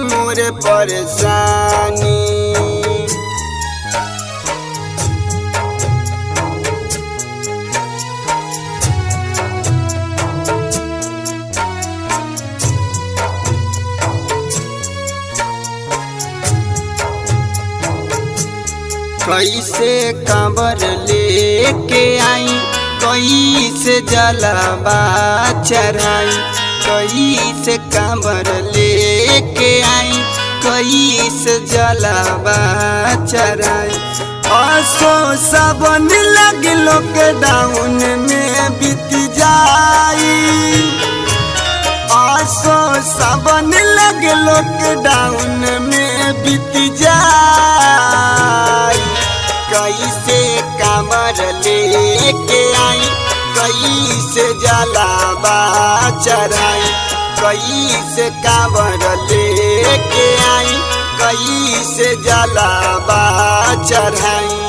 मोर परेशानी। कैसे कांवर लेके आई, कैसे जलावा चढ़ाई, कैसे कांवर लेके आई, कैसे जलावा चढ़ाई। असो सावन लगे लॉकडाउन में बीत जाई, असो सावन लगे लॉकडाउन में बीत जाई। कैसे कांवर लेके आई, कैसे जलावा चढ़ाई, कैसे कांवर लेके आई, कैसे जलावा चढ़ाई।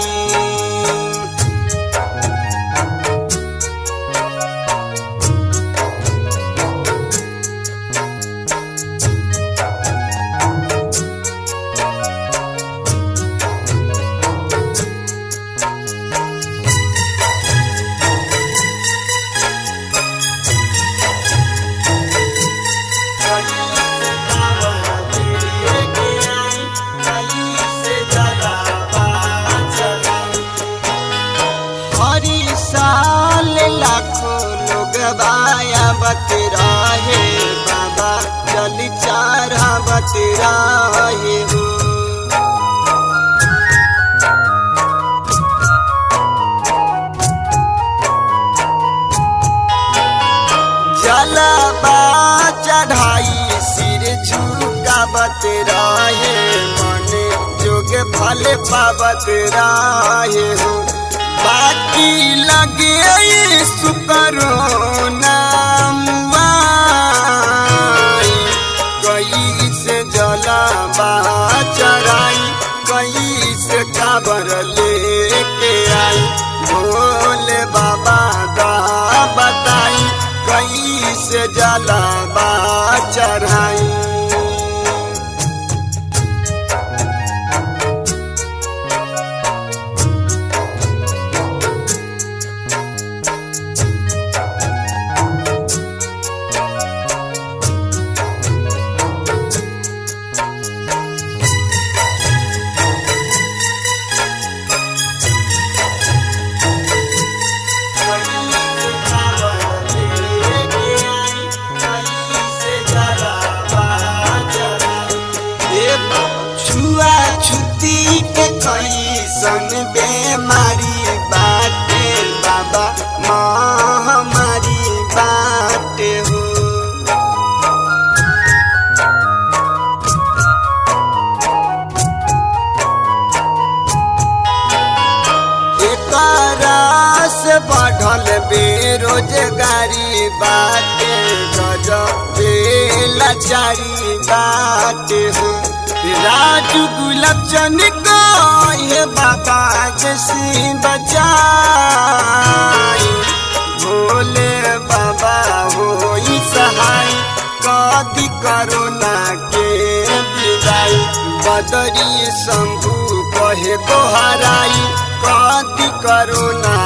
लाखों लोग बाया बतरा है बाबा, चल चारा बतरा है हो। जलावा चढ़ाई सिर झुका बतरा है, मन जोग फल पावत राहे हो। बाकी लगे सुकरो नाम, कैसे जलावा चढ़ाई, कैसे कांवर लेके आई। भोले बाबा दा बताई, कैसे जलावा चढ़ाई। छुती के कैसन बेमारी बाटे बाबा, महामारी बाटे हो। एकरा से बढ़ल बेरोजगारी बाटे, गजबे लाचारी बाटे हो। राजू गुलाब चन को ये बाबा जैसी बचाई। भोले बाबा हो सहाय, कदी करोना के विदाई। बदरी शंभु कहे को हराई, कदी करोना